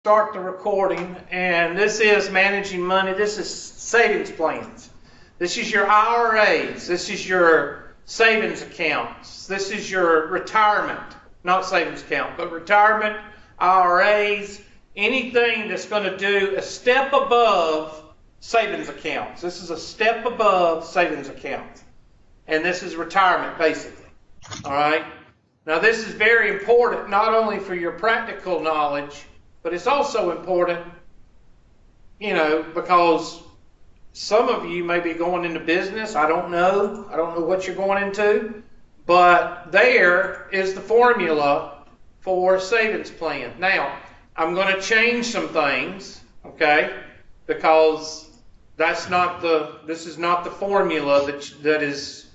Start the recording, and this is managing money. This is savings plans. This is your IRAs. This is your savings accounts. This is your retirement, not savings account, but retirement, IRAs, anything that's going to do a step above savings accounts. This is a step above savings accounts. And this is retirement, basically. All right? Now, this is very important, not only for your practical knowledge, but it's also important, because some of you may be going into business. I don't know. I don't know what you're going into. But there is the formula for savings plan. Now, I'm going to change some things, okay? Because this is not the formula that is,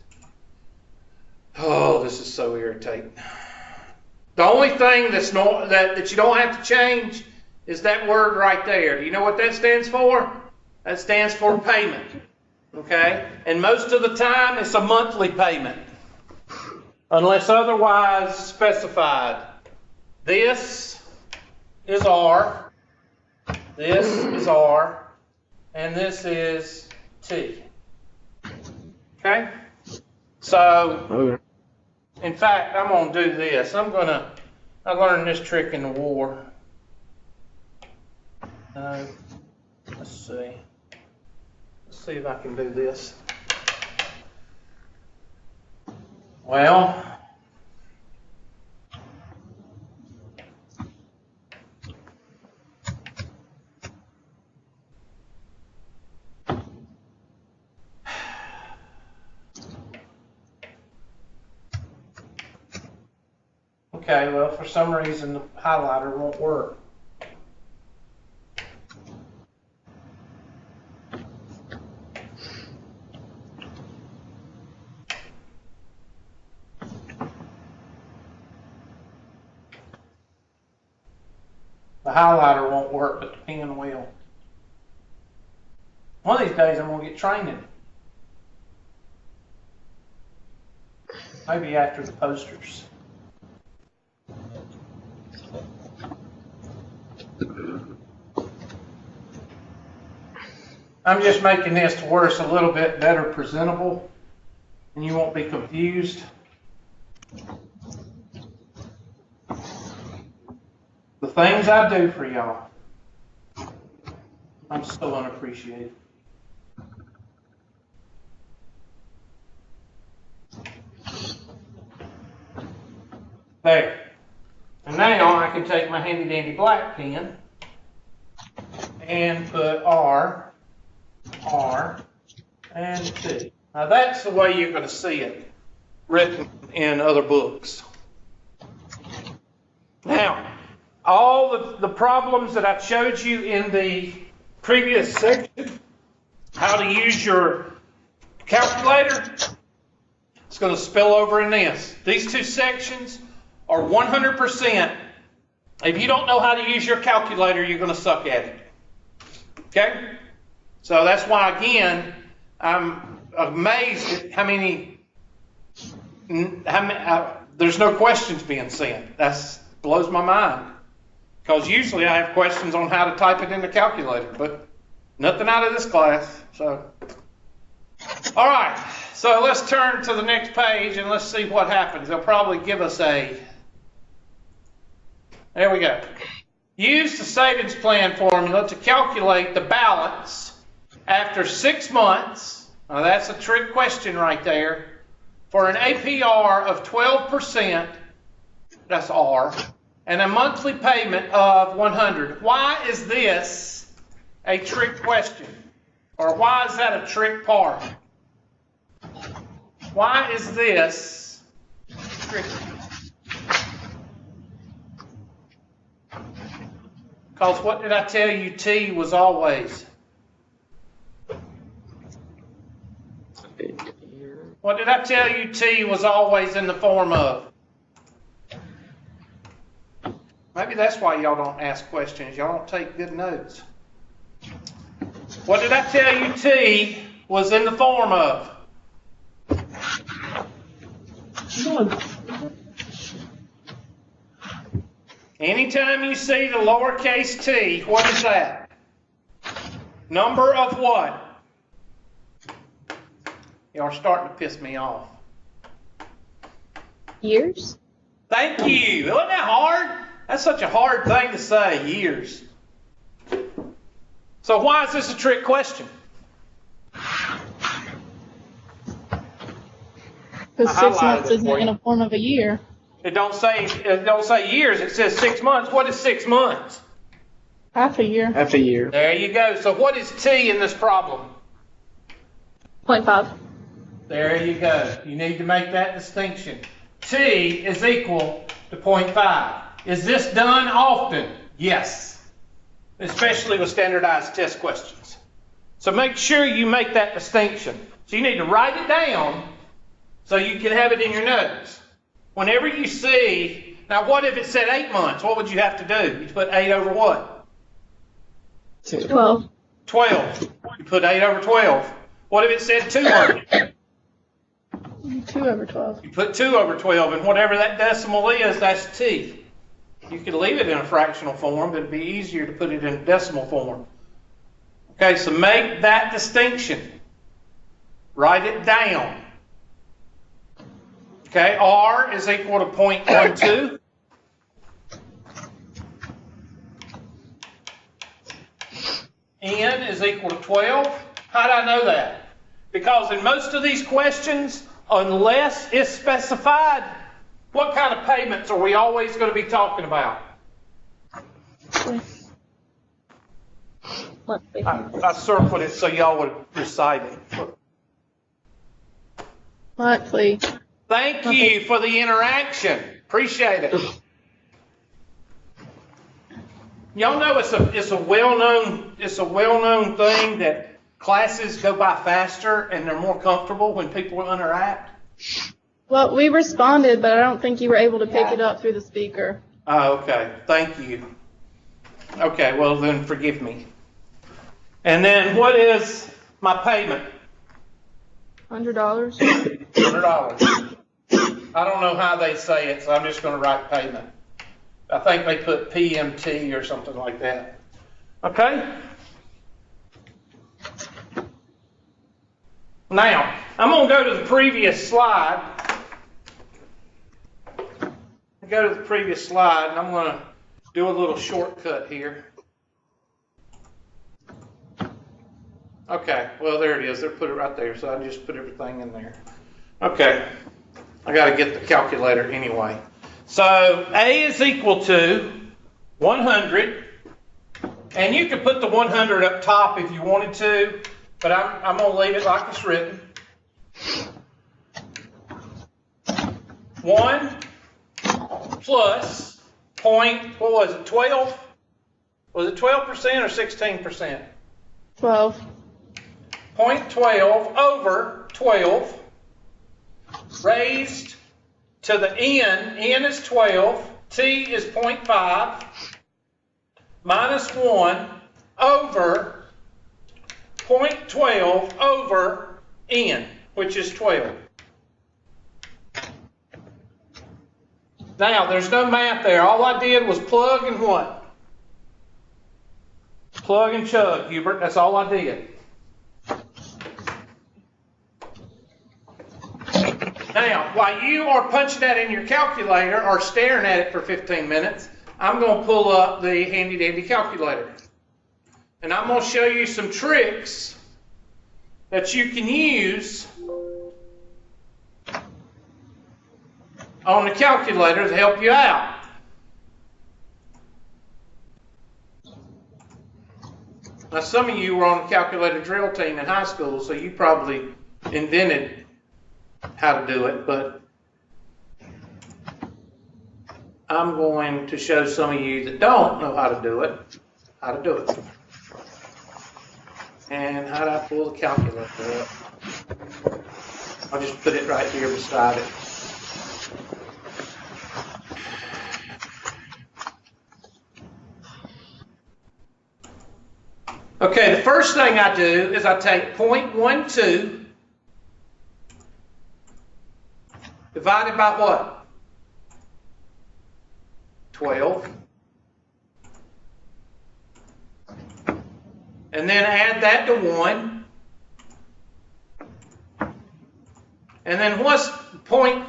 this is so irritating. The only thing that you don't have to change is that word right there. Do you know what that stands for? That stands for payment. Okay? And most of the time it's a monthly payment, unless otherwise specified. This is R, this is R, and this is T. Okay? So, in fact, I'm going to do this. I learned this trick in the war. Let's see. Let's see if I can do this. Well, okay, well, for some reason the highlighter won't work. The highlighter won't work, but the pen will. One of these days I'm going to get training. Maybe after the posters. I'm just making this to where it's a little bit better presentable and you won't be confused. The things I do for y'all, I'm so unappreciated. There. And now I can take my handy dandy black pen and put R, and T. Now that's the way you're going to see it written in other books. Now, all the problems that I showed you in the previous section, how to use your calculator, it's going to spill over in this. These two sections are 100%. If you don't know how to use your calculator, you're going to suck at it. Okay? So that's why, again, I'm amazed at how many there's no questions being sent. That blows my mind. Because usually I have questions on how to type it in the calculator, but nothing out of this class. So, all right. So let's turn to the next page and let's see what happens. They'll probably give us there we go. Use the savings plan formula to calculate the balance after 6 months. Now that's a trick question right there. For an APR of 12%, that's R, and a monthly payment of $100. Why is this a trick question? Or why is that a trick part? Why is this tricky? Because what did I tell you T was always? What did I tell you T was always in the form of? Maybe that's why y'all don't ask questions. Y'all don't take good notes. What did I tell you T was in the form of? Anytime you see the lowercase t, what is that? Number of what? Y'all are starting to piss me off. Years? Thank you. Wasn't that hard? That's such a hard thing to say, years. So why is this a trick question? Because 6 months isn't in a form of a year. It don't say years, it says 6 months. What is 6 months? Half a year. Half a year. There you go. So what is t in this problem? 0.5. There you go. You need to make that distinction. T is equal to 0.5. Is this done often? Yes. Especially with standardized test questions. So make sure you make that distinction. So you need to write it down so you can have it in your notes. Whenever you see, now what if it said 8 months? What would you have to do? You put 8 over what? 12. 12. You put 8 over 12. What if it said 2 months? 2 over 12. You put 2 over 12, and whatever that decimal is, that's t. You could leave it in a fractional form, but it'd be easier to put it in decimal form. Okay, so make that distinction. Write it down. Okay, R is equal to 0.12. N is equal to 12. How did I know that? Because in most of these questions, unless it's specified, what kind of payments are we always going to be talking about? I circled it so y'all would recite it. Monthly. Thank you for the interaction. Appreciate it. Y'all know it's a well-known thing that classes go by faster and they're more comfortable when people interact. Well, we responded, but I don't think you were able to pick it up through the speaker. Oh, okay. Thank you. Okay, well then forgive me. And then what is my payment? $100. $100. I don't know how they say it, so I'm just going to write payment. I think they put PMT or something like that. Okay? Now, I'm going to go to the previous slide. Go to the previous slide, and I'm going to do a little shortcut here. Okay, well, there it is. They put it right there, so I just put everything in there. Okay, I got to get the calculator anyway. So A is equal to 100, and you could put the 100 up top if you wanted to, but I'm going to leave it like it's written. 1 plus what was it, 12? Was it 12% or 16%? 12. 0.12 over 12 raised to the n is 12, t is 0.5, minus 1 over 0.12 over n, which is 12. Now, there's no math there. All I did was plug and what? Plug and chug, Hubert. That's all I did. Now, while you are punching that in your calculator or staring at it for 15 minutes, I'm going to pull up the handy-dandy calculator. And I'm going to show you some tricks that you can use on the calculator to help you out. Now, some of you were on the calculator drill team in high school, so you probably invented how to do it, but I'm going to show some of you that don't know how to do it, And how do I pull the calculator up? I'll just put it right here beside it. Okay, the first thing I do is I take 0.12 divided by what? 12. And then add that to 1. And then what's 0.5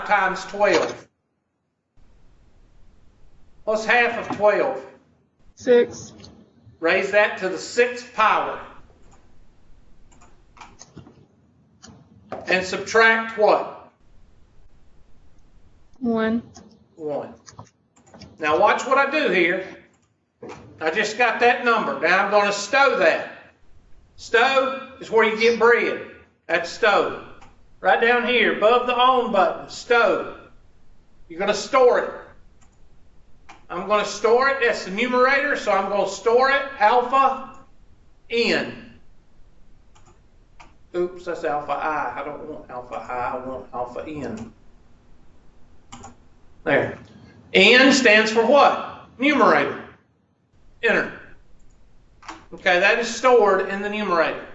times 12? What's half of 12? 6. Raise that to the 6th power. And subtract what? 1. 1. Now watch what I do here. I just got that number. Now I'm going to stow that. Stow is where you get bread. That's stow. Right down here, above the on button, stow. You're going to store it. I'm going to store it. That's the numerator, so I'm going to store it. Alpha N. Oops, that's alpha I. I don't want alpha I. I want alpha N. There. N stands for what? Numerator. Enter. Okay, that is stored in the numerator.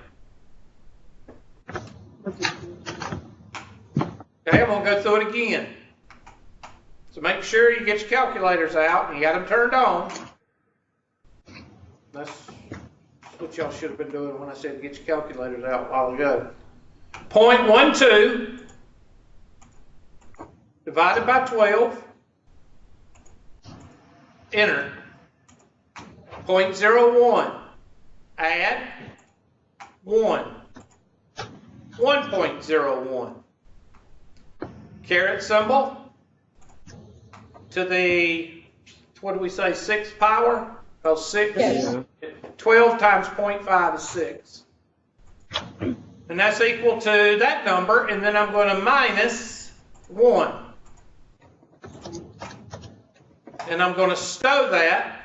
Okay, I'm going to go through it again. So make sure you get your calculators out and you got them turned on. That's what y'all should have been doing when I said get your calculators out a while ago. 0.12 divided by 12. Enter. 0.01. Add 1. 1.01. Caret symbol to the, what do we say, 6th power? Oh, 6. Yes. 12 times 0.5 is 6. And that's equal to that number, and then I'm going to minus 1. And I'm going to stow that.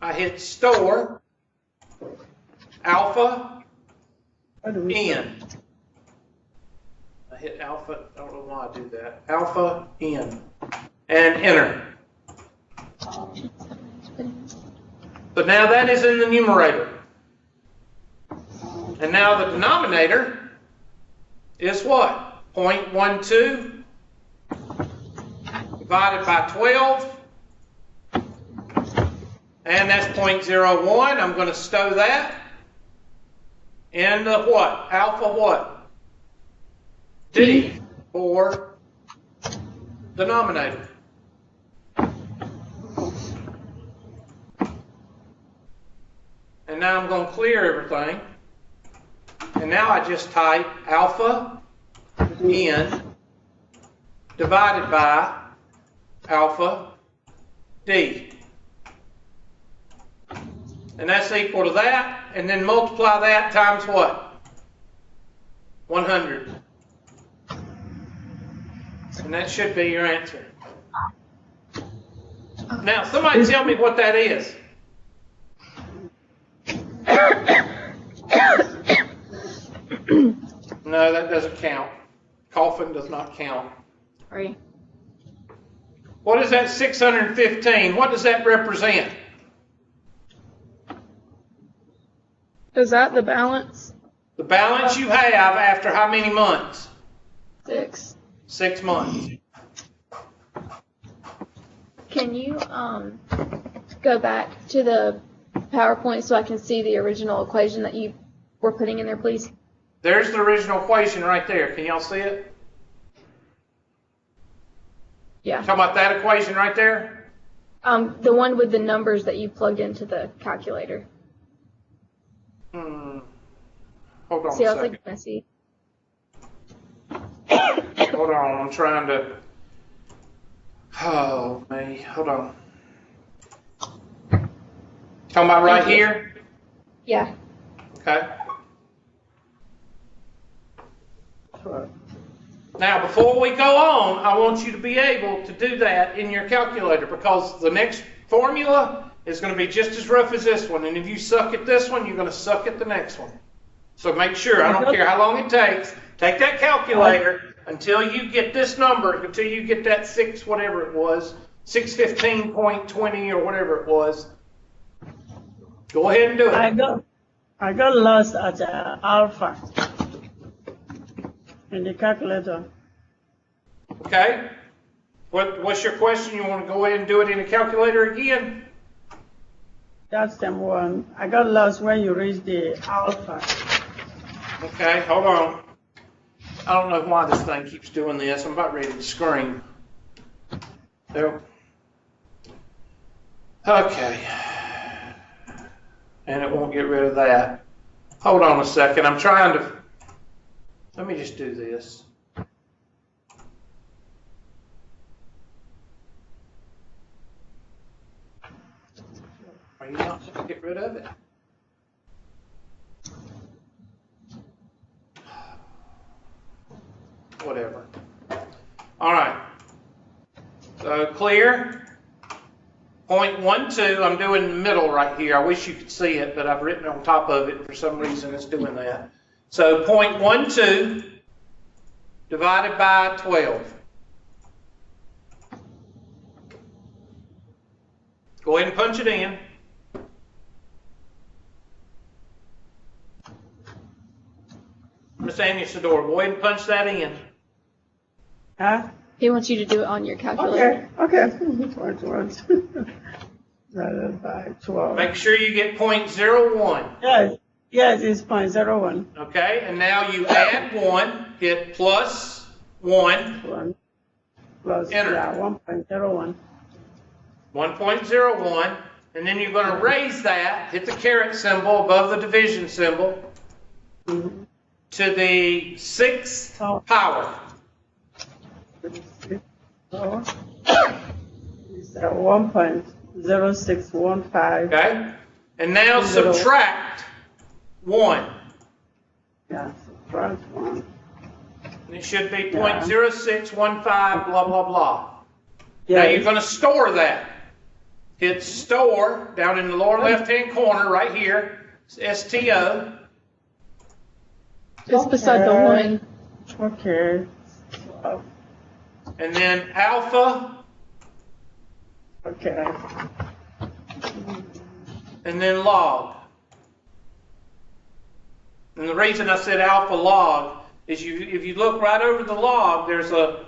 I hit store, alpha N. I hit alpha, I don't know why I do that. Alpha N. And enter. So now that is in the numerator. And now the denominator is what? 0.12 divided by 12. And that's 0.01. I'm going to stow that. And the what? Alpha what? D for denominator. And now I'm going to clear everything. And now I just type alpha N divided by alpha D. And that's equal to that. And then multiply that times what? 100. And that should be your answer. Now, somebody tell me what that is. No, that doesn't count. Coughing does not count. Sorry. What is that 615? What does that represent? Is that the balance? The balance you have after how many months? 6. 6 months. Can you go back to the PowerPoint so I can see the original equation that you were putting in there, please? There's the original equation right there. Can y'all see it? Yeah. Talking about that equation right there? The one with the numbers that you plugged into the calculator. Hold on See, a I was second. like messy. Hold on, I'm trying to. Oh, me. Hold on. Talking about right here? Yeah. Okay. Now, before we go on, I want you to be able to do that in your calculator because the next formula is going to be just as rough as this one. And if you suck at this one, you're going to suck at the next one. So make sure, I don't care how long it takes, take that calculator until you get this number, until you get that 6, whatever it was, 615.20 or whatever it was. Go ahead and do it. I got lost at alpha in the calculator. Okay? What's your question? You want to go ahead and do it in the calculator again? That's term one. I got lost when you reached the alpha. Okay, hold on. I don't know why this thing keeps doing this. I'm about ready to scream. There. Okay. And it won't get rid of that. Hold on a second. I'm trying to... Let me just do this. Are you not going to get rid of it? Whatever. All right. So clear. 0.12, I'm doing the middle right here. I wish you could see it, but I've written on top of it, and for some reason it's doing that. So 0.12 divided by 12. Go ahead and punch it in. Miss Amy Sador, go ahead and punch that in. Huh? He wants you to do it on your calculator. Okay. 0.1 divided by 12. Make sure you get 0.01. Yes, it's 0.01. Okay, and now you add 1, hit plus 1. 1 plus, Enter. yeah, 1.01. 1.01, and then you're going to raise that, hit the caret symbol above the division symbol, Mhm. to the 6th Oh. power. So, it's 1.0615. Okay? And now subtract 1. Yeah, subtract 1. And it should be Yeah. 0.0615, blah, blah, blah. Yeah, Now you're going to store that. Hit store down in the lower left-hand corner right here. It's STO. Just beside the Okay. 1. Okay. 12. And then alpha, Okay. and then log. And the reason I said alpha log is if you look right over the log, there's a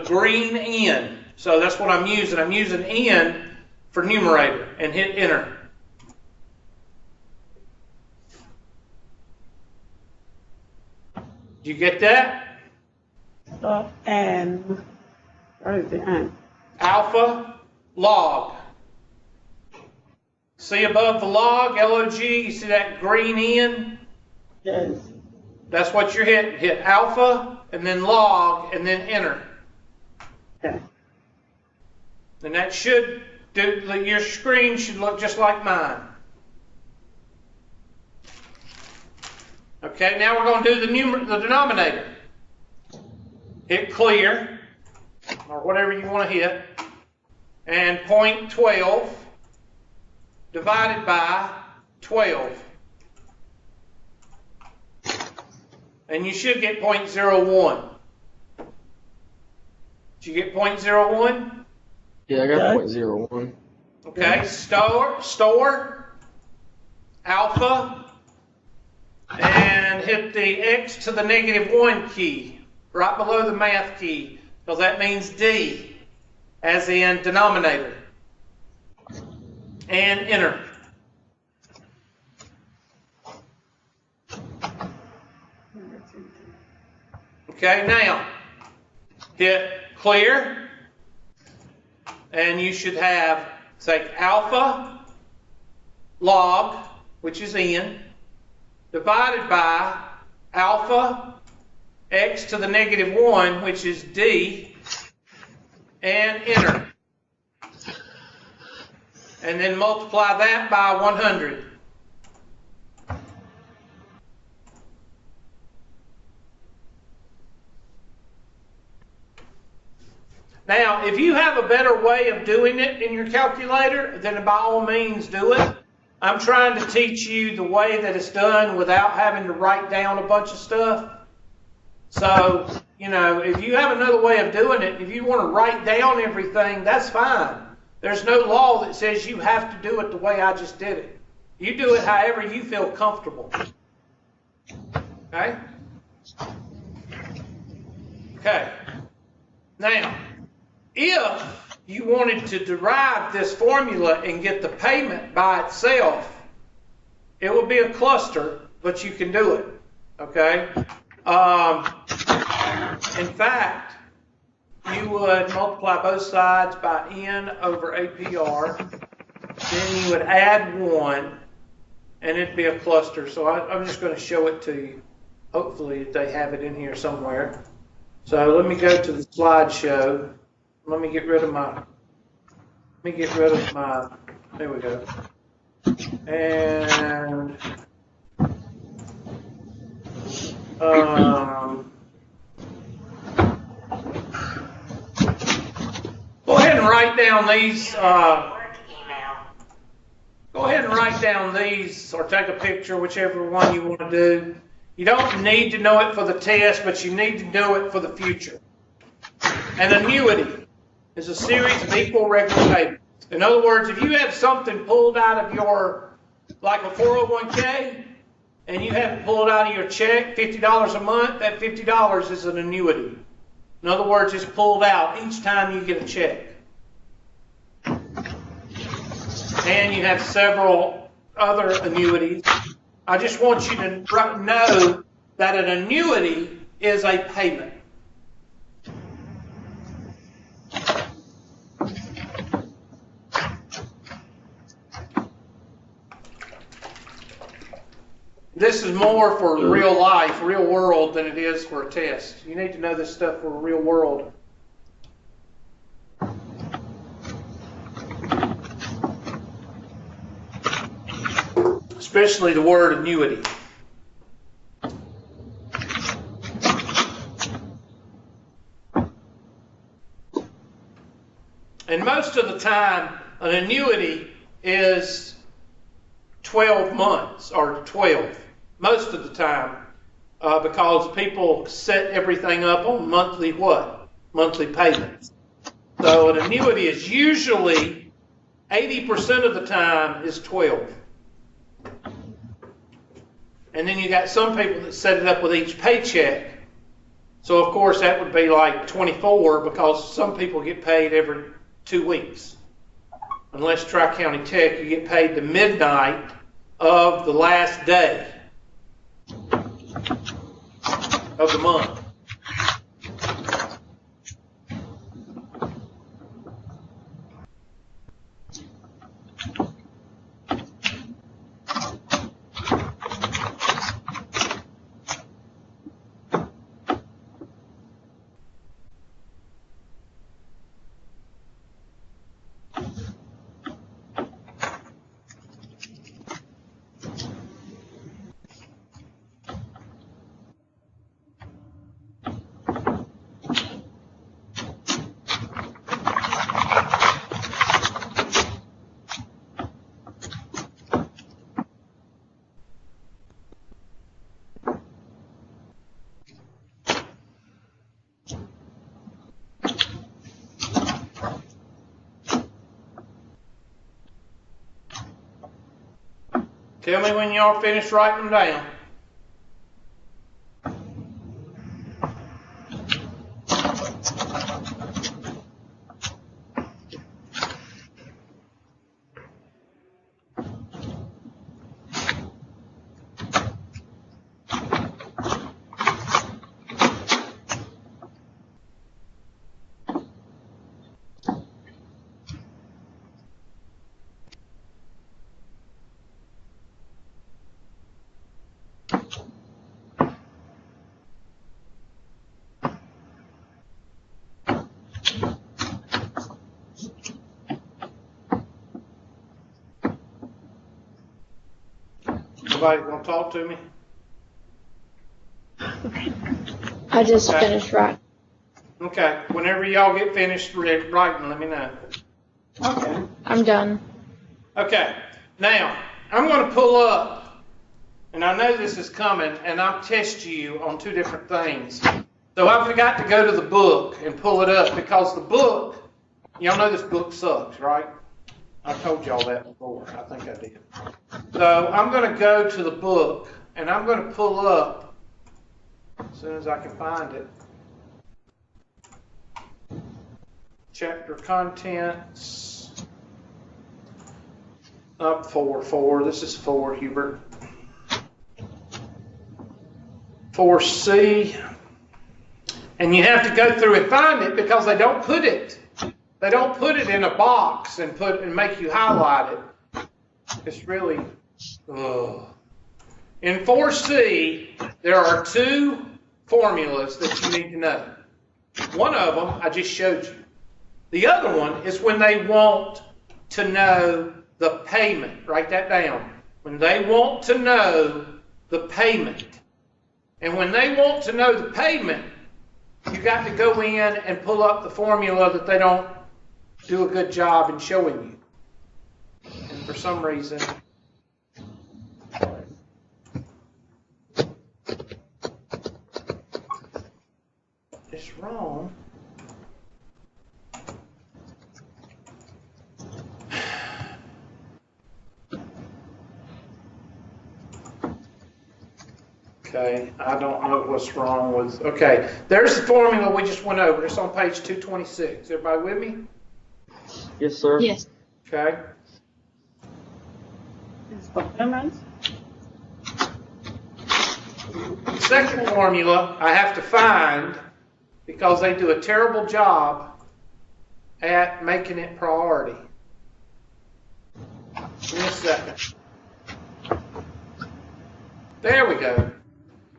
green N. So that's what I'm using. I'm using N for numerator, and hit enter. Did you get that? So, and, where is the and? Alpha log. See above the log, L-O-G, you see that green N? Yes. That's what you're hitting. Hit alpha, and then log, and then enter. Okay. And that should do, your screen should look just like mine. Okay, now we're going to do the denominator. Hit clear, or whatever you want to hit, and 0.12 divided by 12. And you should get 0.01. Did you get 0.01? Yeah, I got Yeah. 0.01. Okay, store, alpha, and hit the X to the -1 key, right below the math key, because that means D, as in denominator. And enter. Okay, now, hit clear, and you should have, say, alpha log, which is N, divided by alpha X to the -1, which is D, and enter. And then multiply that by 100. Now, if you have a better way of doing it in your calculator, then by all means do it. I'm trying to teach you the way that it's done without having to write down a bunch of stuff. So, if you have another way of doing it, if you want to write down everything, that's fine. There's no law that says you have to do it the way I just did it. You do it however you feel comfortable. Okay? Okay. Now, if you wanted to derive this formula and get the payment by itself, it would be a cluster, but you can do it, okay? In fact, you would multiply both sides by n over APR, then you would add 1, and it'd be a cluster. So I'm just going to show it to you. Hopefully they have it in here somewhere. So let me go to the slideshow. Let me get rid of my, there we go. And, go ahead and write down these, go ahead and write down these or take a picture, whichever one you want to do. You don't need to know it for the test, but you need to know it for the future. An annuity is a series of equal regular payments. In other words, if you have something pulled out of your, like a 401k, and you have it pulled out of your check, $50 a month, that $50 is an annuity. In other words, it's pulled out each time you get a check. And you have several other annuities. I just want you to know that an annuity is a payment. This is more for real life, real world, than it is for a test. You need to know this stuff for real world. Especially the word annuity. And most of the time, an annuity is 12 months or 12. Most of the time, because people set everything up on monthly what? Monthly payments. So an annuity is usually 80% of the time is 12. And then you got some people that set it up with each paycheck. So of course that would be like 24 because some people get paid every 2 weeks. Unless Tri-County Tech, you get paid the midnight of the last day of the month. Tell me when y'all finish writing them down. Anybody want to talk to me? I just finished writing. Okay. Whenever y'all get finished writing, let me know. Okay. I'm done. Okay. Now, I'm going to pull up, and I know this is coming, and I'll test you on 2 different things. So I forgot to go to the book and pull it up because the book, y'all know this book sucks, right? I told y'all that before. I think I did. So I'm going to go to the book, and I'm going to pull up as soon as I can find it. chapter contents. Up 4. This is 4, Hubert. 4C. And you have to go through and find it because they don't put it. They don't put it in a box and make you highlight it. It's really, In 4C, there are 2 formulas that you need to know. One of them I just showed you. The other one is when they want to know the payment. Write that down. When they want to know the payment. And when they want to know the payment, you got to go in and pull up the formula that they don't do a good job in showing you. And for some reason, it's wrong. Okay, I don't know what's wrong with, okay, there's the formula we just went over. It's on page 226. Everybody with me? Yes, sir. Yes. Okay. It's for payments. The second formula I have to find because they do a terrible job at making it priority. Give me a second. There we go.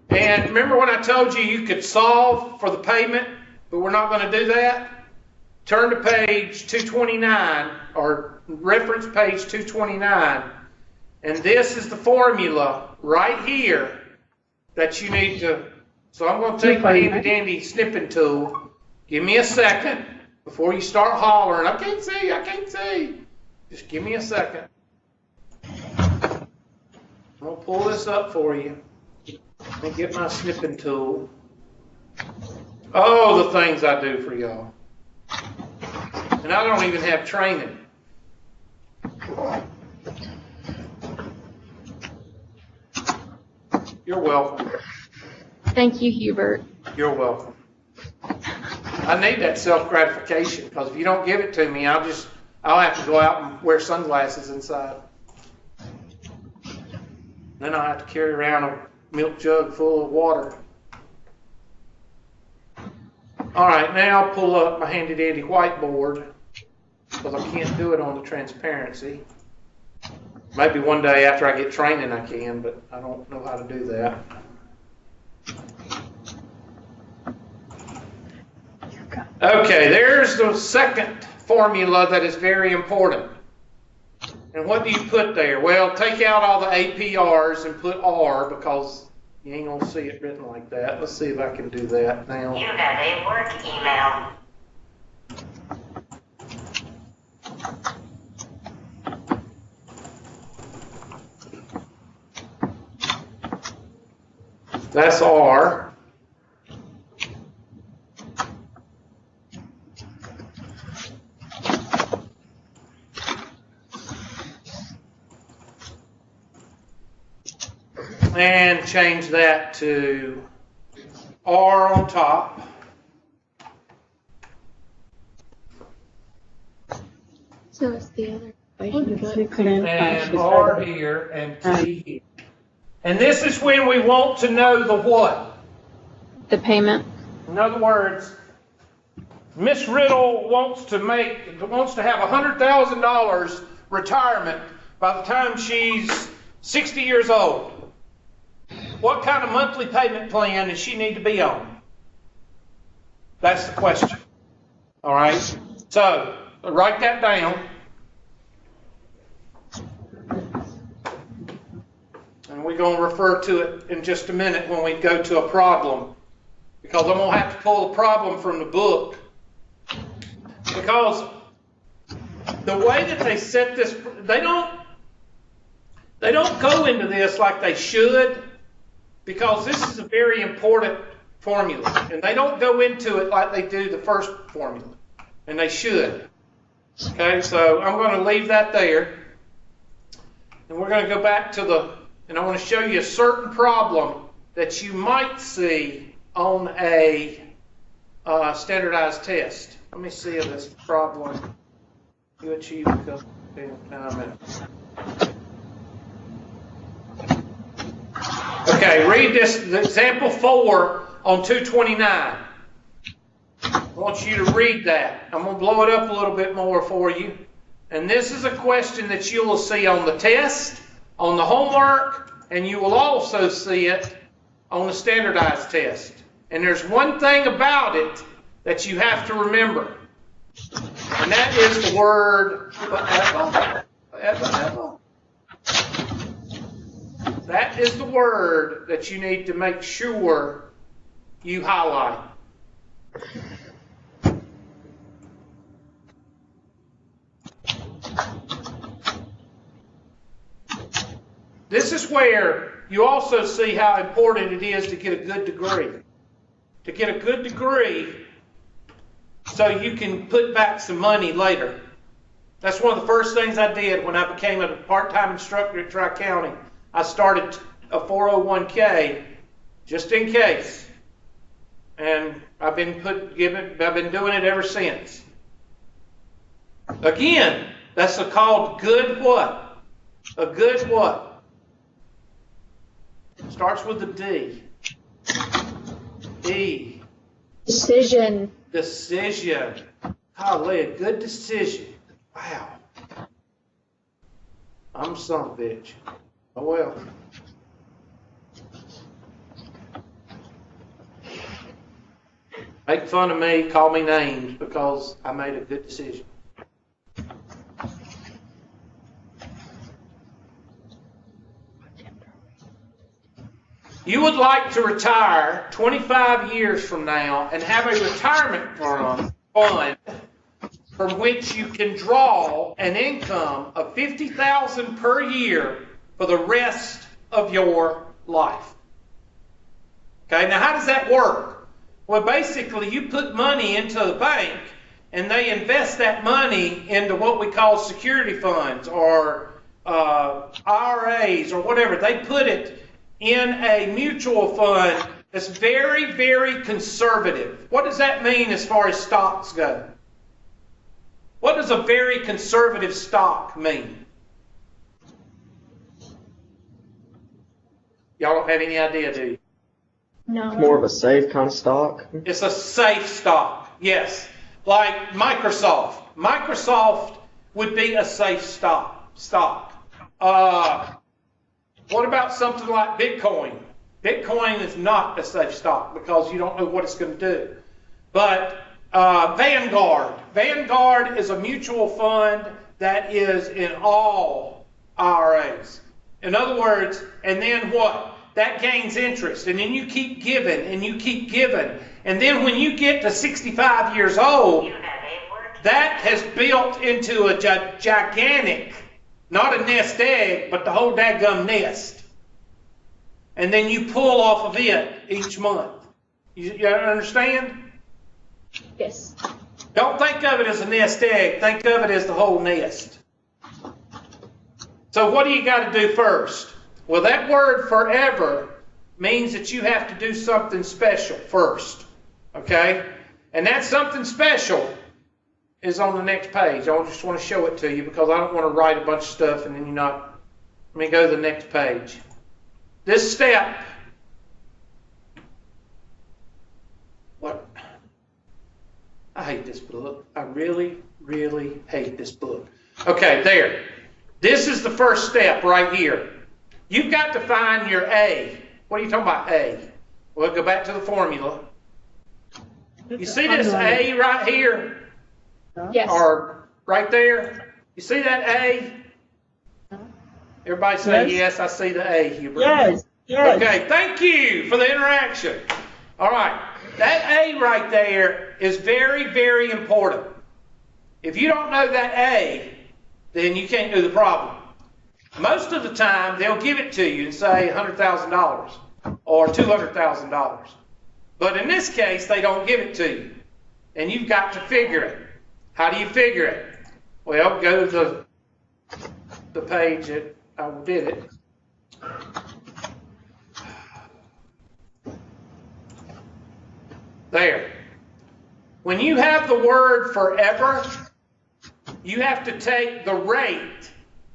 And remember when I told you you could solve for the payment, but we're not going to do that? Turn to page 229, or reference page 229, and this is the formula right here that you need to, so I'm going to take my handy dandy snipping tool. Give me a second before you start hollering, I can't see. Just give me a second. I'm going to pull this up for you. Let me get my snipping tool. Oh, the things I do for y'all. And I don't even have training. You're welcome. Thank you, Hubert. You're welcome. I need that self-gratification because if you don't give it to me, I'll have to go out and wear sunglasses inside. Then I'll have to carry around a milk jug full of water. All right, now I'll pull up my handy dandy whiteboard because I can't do it on the transparency. Maybe one day after I get training I can, but I don't know how to do that. Okay, there's the second formula that is very important. And what do you put there? Well, take out all the APRs and put R because you ain't going to see it written like that. Let's see if I can do that now. You have a work email. That's R. And change that to R on top. So it's the other equation. And R here and T here. And this is when we want to know the what? The payment. In other words, Miss Riddle wants to have $100,000 retirement by the time she's 60 years old. What kind of monthly payment plan does she need to be on? That's the question. All right. So write that down. And we're going to refer to it in just a minute when we go to a problem. Because I'm going to have to pull a problem from the book. Because the way that they set this, they don't go into this like they should. Because this is a very important formula. And they don't go into it like they do the first formula. And they should. Okay, so I'm going to leave that there. And we're going to go back to and I want to show you a certain problem that you might see on a standardized test. Let me see if this problem you achieve because okay, read this, example 4 on 229. I want you to read that. I'm going to blow it up a little bit more for you. And this is a question that you will see on the test, on the homework, and you will also see it on the standardized test. And there's one thing about it that you have to remember. And that is the word forever. That is the word that you need to make sure you highlight. This is where you also see how important it is to get a good degree. To get a good degree so you can put back some money later. That's one of the first things I did when I became a part-time instructor at Tri-County. I started a 401k just in case. And I've been doing it ever since. Again, that's called good what? A good what? Starts with a D. E. Decision. Decision. Golly, a good decision. Wow. I'm son of a bitch. Oh well. Make fun of me, call me names because I made a good decision. You would like to retire 25 years from now and have a retirement fund from which you can draw an income of $50,000 per year for the rest of your life. Okay, now how does that work? Well, basically you put money into the bank and they invest that money into what we call security funds or IRAs or whatever. They put it in a mutual fund that's very, very conservative. What does that mean as far as stocks go? What does a very conservative stock mean? Y'all don't have any idea, do you? No. More of a safe kind of stock. It's a safe stock, yes. Like Microsoft. Microsoft would be a safe stock. What about something like Bitcoin? Bitcoin is not a safe stock because you don't know what it's going to do. But Vanguard. Vanguard is a mutual fund that is in all IRAs. In other words, and then what? That gains interest. And then you keep giving and you keep giving. And then when you get to 65 years old, that has built into a gigantic, not a nest egg, but the whole dadgum nest. And then you pull off of it each month. You understand? Yes. Don't think of it as a nest egg. Think of it as the whole nest. So what do you got to do first? Well, that word forever means that you have to do something special first. Okay? And that something special is on the next page. I just want to show it to you because I don't want to write a bunch of stuff and then you're not. Let me go to the next page. This step. What? I hate this book. I really, really hate this book. Okay, there. This is the first step right here. You've got to find your A. What are you talking about, A? Well, go back to the formula. You see this A right here? Yes. Or right there? You see that A? Everybody say, yes, I see the A, Hubert. Yes, yes. Okay, thank you for the interaction. All right, that A right there is very, very important. If you don't know that A, then you can't do the problem. Most of the time, they'll give it to you and say $100,000 or $200,000. But in this case, they don't give it to you. And you've got to figure it. How do you figure it? Well, go to the page that I did it. There. When you have the word forever, you have to take the rate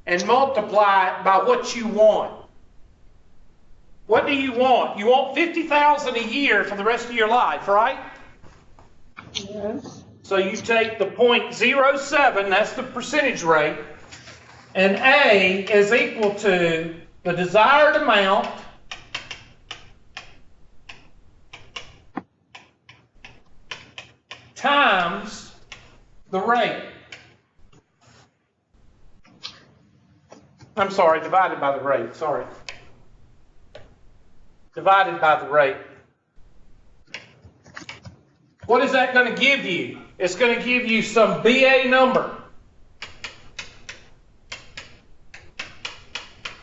and multiply it by what you want. What do you want? You want $50,000 a year for the rest of your life, right? Yes. So you take the 0.07, that's the percentage rate, and A is equal to the desired amount times the rate. I'm sorry, divided by the rate, sorry. Divided by the rate. What is that going to give you? It's going to give you some BA number.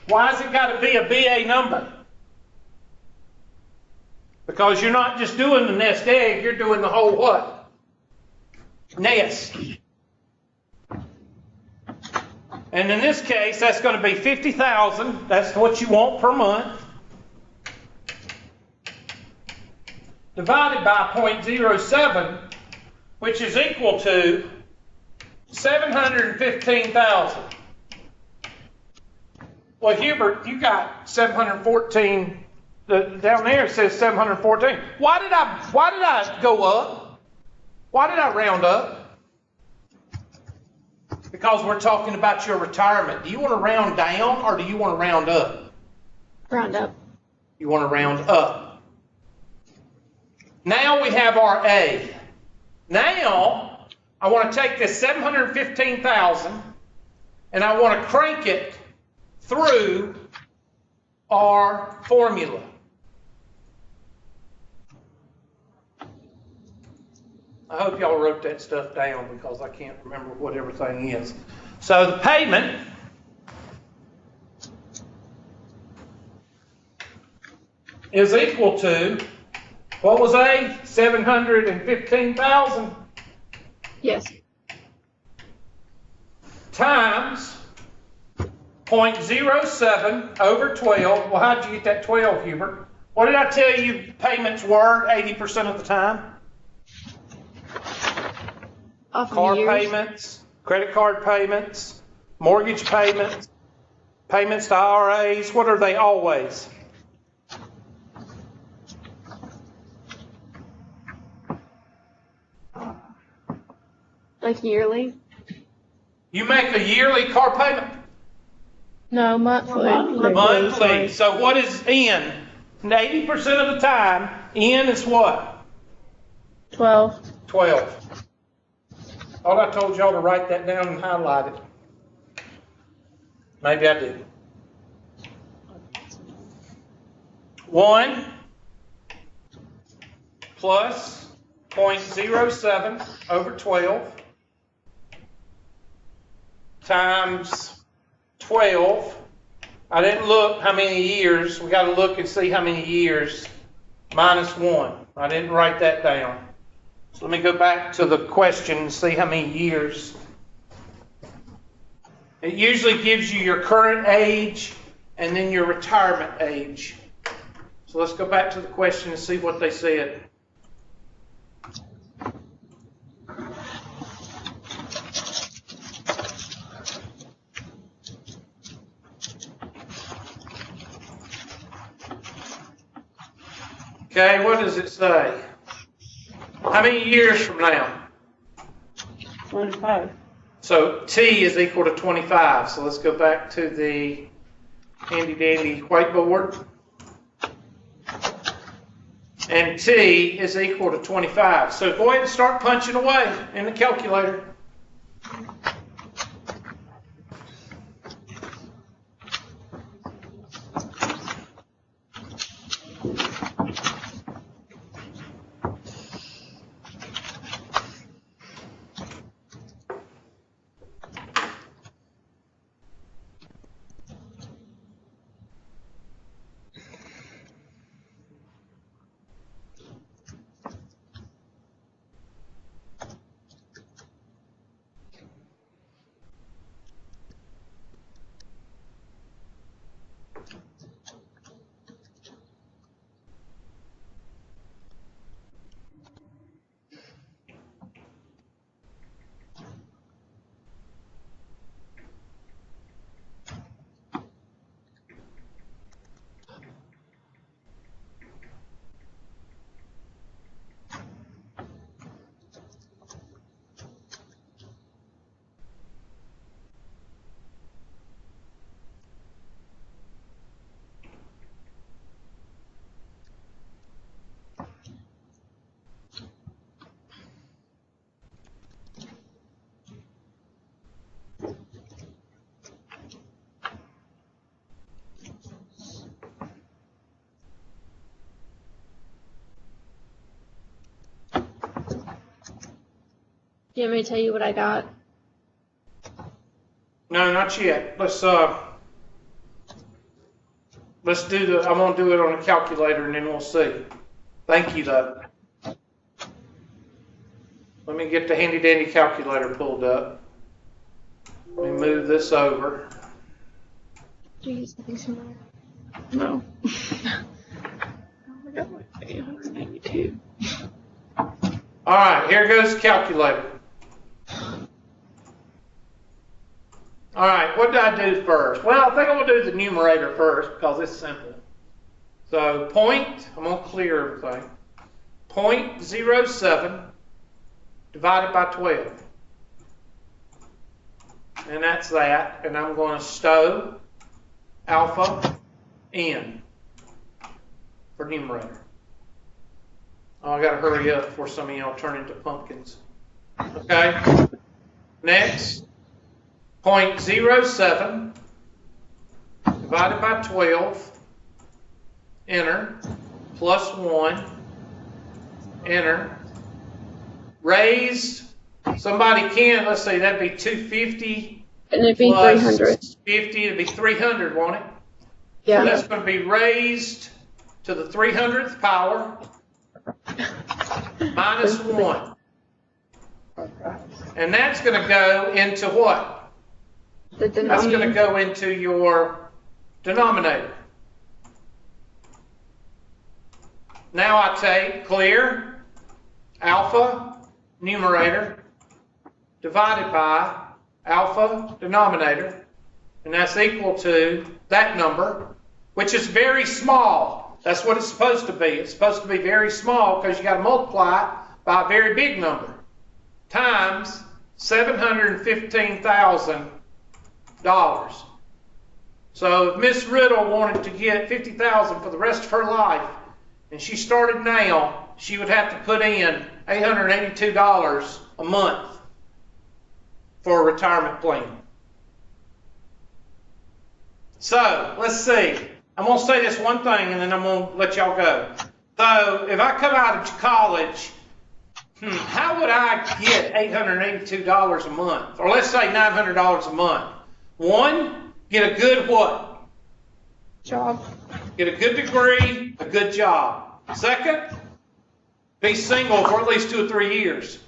Why has it got to be a BA number? Because you're not just doing the nest egg, you're doing the whole what? Nest. And in this case, that's going to be 50,000. That's what you want per month. Divided by 0.07, which is equal to 715,000. Well, Hubert, you got 714. Down there it says 714. Why did I go up? Why did I round up? Because we're talking about your retirement. Do you want to round down or do you want to round up? Round up. You want to round up. Now we have our A. Now I want to take this 715,000 and I want to crank it through our formula. I hope y'all wrote that stuff down because I can't remember what everything is. So the payment is equal to, what was A? 715,000 Yes. times 0.07 over 12. Well, how'd you get that 12, Hubert? What did I tell you payments were 80% of the time? Off of Car years. payments, credit card payments, mortgage payments, payments to IRAs. What are they always? Like yearly? You make a yearly car payment? No, monthly. Monthly. So what is N? 80% of the time, N is what? 12. 12. Thought I told y'all to write that down and highlight it. Maybe I did. 1 plus 0.07 over 12 times 12. I didn't look how many years. We got to look and see how many years. Minus 1. I didn't write that down. So let me go back to the question and see how many years. It usually gives you your current age and then your retirement age. So let's go back to the question and see what they said. Okay, what does it say? How many years from now? 25. So T is equal to 25. So let's go back to the handy dandy whiteboard. And T is equal to 25. So go ahead and start punching away in the calculator. Do you want me to tell you what I got? No, not yet. Let's do I'm gonna do it on a calculator and then we'll see. Thank you though. Let me get the handy dandy calculator pulled up. Let me move this over. Do you use something similar? No. I got like 892. All right, here goes the calculator. All right, what did I do first? Well, I think I'm going to do the numerator first because it's simple. So I'm going to clear everything. 0.07 divided by 12. And that's that. And I'm going to stow alpha n for numerator. Oh, I got to hurry up before some of y'all turn into pumpkins. Okay? Next, 0.07 divided by 12, enter, plus 1, enter, raised, somebody can, let's say that'd be 250 And it'd be plus 300. 50, it'd be 300, won't it? Yeah. So that's going to be raised to the 300th power minus 1. And that's going to go into what? The That's going to denominator. go into your denominator. Now I take clear alpha numerator divided by alpha denominator, and that's equal to that number, which is very small. That's what it's supposed to be. It's supposed to be very small because you got to multiply it by a very big number times $715,000. So if Miss Riddle wanted to get $50,000 for the rest of her life, and she started now, she would have to put in $882 a month for a retirement plan. So let's see. I'm going to say this one thing, and then I'm going to let y'all go. So if I come out of college, how would I get $882 a month? Or let's say $900 a month. One, get a good what? Job. Get a good degree, a good job. Second, be single for at least 2 or 3 years.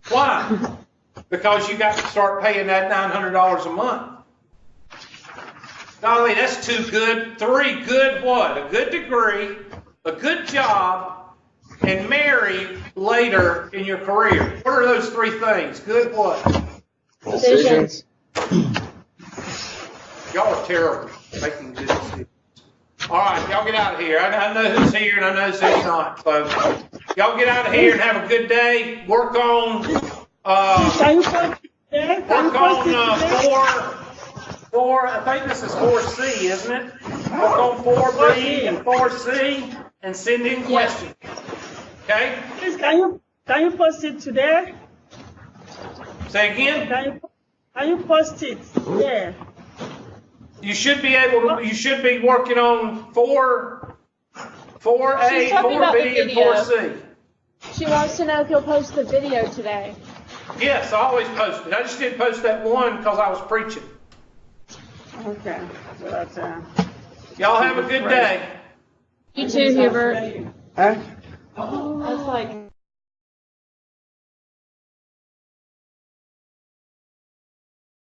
Why? Because you got to start paying that $900 a month. Golly, that's 2 good, 3 good what? A good degree, a good job, and marry later in your career. What are those 3 things? Good what? Decisions. Y'all are terrible making good decisions. All right, y'all get out of here. I know who's here and I know who's not. So y'all get out of here and have a good day. Work on Can you post it there? Can you post it today? four. I think this is 4C, isn't it? Work on 4B and 4C and send in questions. Okay? Please, can you post it today? Say again. Can you post it? Yeah. You should be able to. You should be working on 4A, She's talking about 4B, the and video. 4C. She wants to know if you'll post the video today. Yes, I always post it. I just didn't post that one because I was preaching. Okay. So that's Y'all have a good day. You too, Hubert. Huh? I was like,